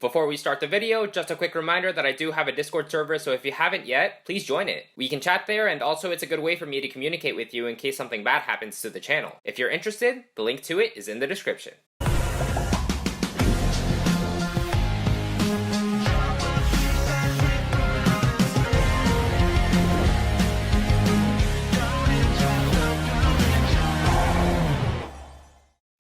Before we start the video, just a quick reminder that I do have a Discord server, so if you haven't yet, please join it. We can chat there, and also it's a good way for me to communicate with you in case something bad happens to the channel. If you're interested, the link to it is in the description.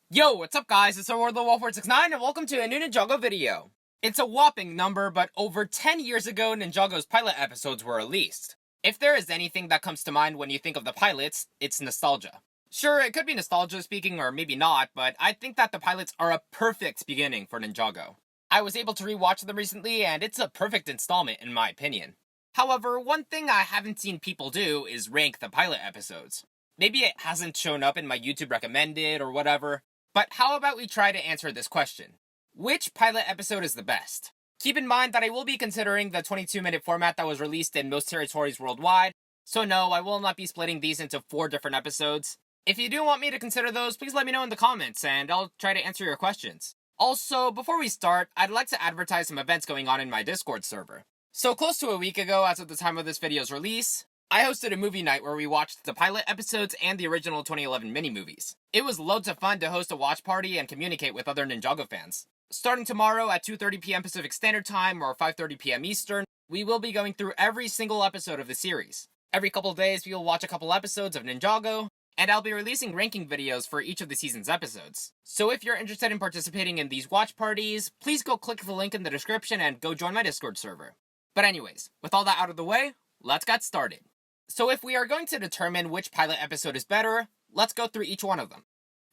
Yo, what's up guys, it's OverlordX and I, and welcome to a new Ninjago video. It's a whopping number, but over 10 years ago, Ninjago's pilot episodes were released. If there is anything that comes to mind when you think of the pilots, it's nostalgia. Sure, it could be nostalgia speaking, or maybe not, but I think that the pilots are a perfect beginning for Ninjago. I was able to rewatch them recently, and it's a perfect installment in my opinion. However, one thing I haven't seen people do is rank the pilot episodes. Maybe it hasn't shown up in my YouTube recommended or whatever, but how about we try to answer this question? Which pilot episode is the best? Keep in mind that I will be considering the 22-minute format that was released in most territories worldwide, so no, I will not be splitting these into 4 different episodes. If you do want me to consider those, please let me know in the comments, and I'll try to answer your questions. Also, before we start, I'd like to advertise some events going on in my Discord server. So close to a week ago, as of the time of this video's release, I hosted a movie night where we watched the pilot episodes and the original 2011 mini-movies. It was loads of fun to host a watch party and communicate with other Ninjago fans. Starting tomorrow at 2:30 p.m. Pacific Standard Time or 5:30 p.m. Eastern, we will be going through every single episode of the series. Every couple days, we will watch a couple episodes of Ninjago, and I'll be releasing ranking videos for each of the season's episodes. So if you're interested in participating in these watch parties, please go click the link in the description and go join my Discord server. But anyways, with all that out of the way, let's get started. So if we are going to determine which pilot episode is better, let's go through each one of them.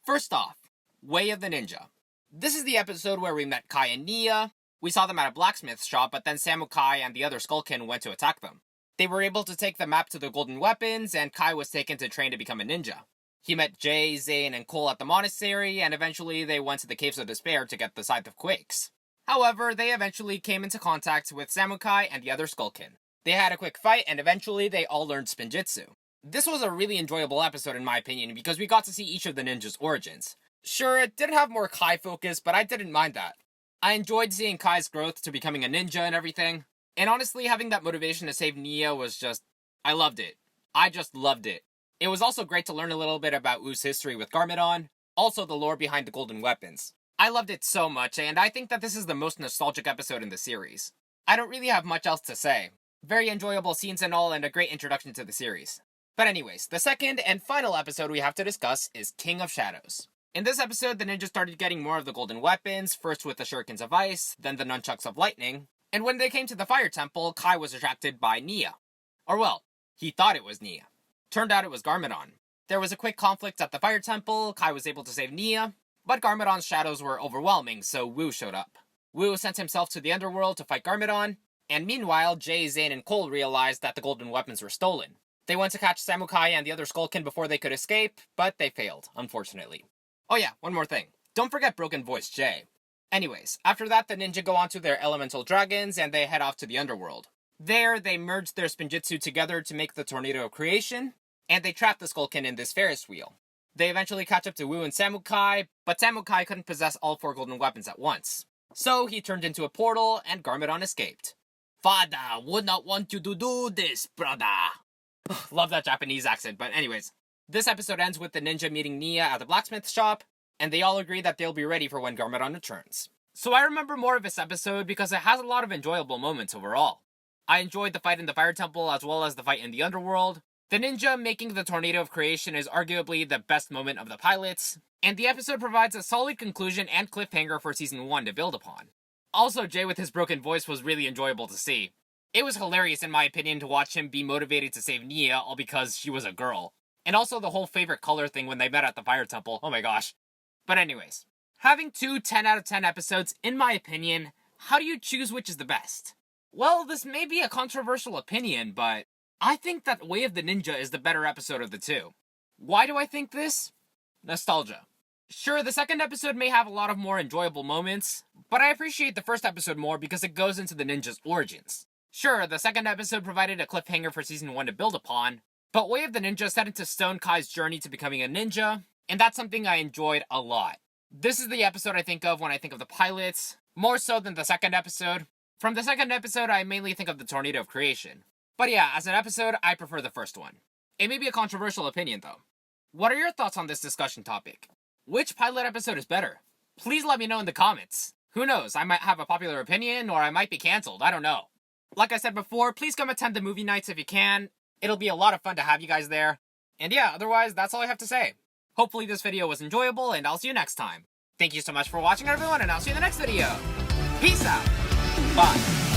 First off, Way of the Ninja. This is the episode where we met Kai and Nia. We saw them at a blacksmith shop, but then Samukai and the other Skullkin went to attack them. They were able to take the map to the golden weapons, and Kai was taken to train to become a ninja. He met Jay, Zane, and Cole at the monastery, and eventually they went to the Caves of Despair to get the Scythe of Quakes. However, they eventually came into contact with Samukai and the other Skullkin. They had a quick fight, and eventually they all learned Spinjitzu. This was a really enjoyable episode in my opinion, because we got to see each of the ninjas' origins. Sure, it did have more Kai focus, but I didn't mind that. I enjoyed seeing Kai's growth to becoming a ninja and everything, and honestly having that motivation to save Nia was just... I loved it. I just loved it. It was also great to learn a little bit about Wu's history with Garmadon, also the lore behind the golden weapons. I loved it so much, and I think that this is the most nostalgic episode in the series. I don't really have much else to say. Very enjoyable scenes and all, and a great introduction to the series. But anyways, the second and final episode we have to discuss is King of Shadows. In this episode, the ninjas started getting more of the golden weapons, first with the shurikens of ice, then the nunchucks of lightning, and when they came to the fire temple, Kai was attracted by Nia. Or well, he thought it was Nia. Turned out it was Garmadon. There was a quick conflict at the fire temple, Kai was able to save Nia, but Garmadon's shadows were overwhelming, so Wu showed up. Wu sent himself to the underworld to fight Garmadon, and meanwhile, Jay, Zane, and Cole realized that the golden weapons were stolen. They went to catch Samukai and the other Skullkin before they could escape, but they failed, unfortunately. Oh yeah, one more thing. Don't forget Broken Voice Jay. Anyways, after that, the ninja go on to their elemental dragons, and they head off to the underworld. There, they merge their Spinjitzu together to make the Tornado of Creation, and they trap the Skullkin in this Ferris wheel. They eventually catch up to Wu and Samukai, but Samukai couldn't possess all 4 golden weapons at once. So he turned into a portal, and Garmadon escaped. Father would not want you to do this, brother. Love that Japanese accent, but anyways. This episode ends with the ninja meeting Nia at the blacksmith shop, and they all agree that they'll be ready for when Garmadon returns. So I remember more of this episode because it has a lot of enjoyable moments overall. I enjoyed the fight in the fire temple as well as the fight in the underworld. The ninja making the Tornado of Creation is arguably the best moment of the pilots, and the episode provides a solid conclusion and cliffhanger for season 1 to build upon. Also, Jay with his broken voice was really enjoyable to see. It was hilarious in my opinion to watch him be motivated to save Nia all because she was a girl. And also the whole favorite color thing when they met at the fire temple, oh my gosh. But anyways, having 2 10 out of 10 episodes, in my opinion, how do you choose which is the best? Well, this may be a controversial opinion, but I think that Way of the Ninja is the better episode of the 2. Why do I think this? Nostalgia. Sure, the second episode may have a lot of more enjoyable moments, but I appreciate the first episode more because it goes into the ninja's origins. Sure, the second episode provided a cliffhanger for season 1 to build upon, but Way of the Ninja set into stone Kai's journey to becoming a ninja, and that's something I enjoyed a lot. This is the episode I think of when I think of the pilots, More so than the second episode. From the second episode, I mainly think of the Tornado of Creation. But yeah, as an episode, I prefer the first one. It may be a controversial opinion though. What are your thoughts on this discussion topic? Which pilot episode is better? Please let me know in the comments. Who knows, I might have a popular opinion, or I might be cancelled, I don't know. Like I said before, please come attend the movie nights if you can. It'll be a lot of fun to have you guys there. And yeah, otherwise, that's all I have to say. Hopefully this video was enjoyable, and I'll see you next time. Thank you so much for watching, everyone, and I'll see you in the next video. Peace out. Bye.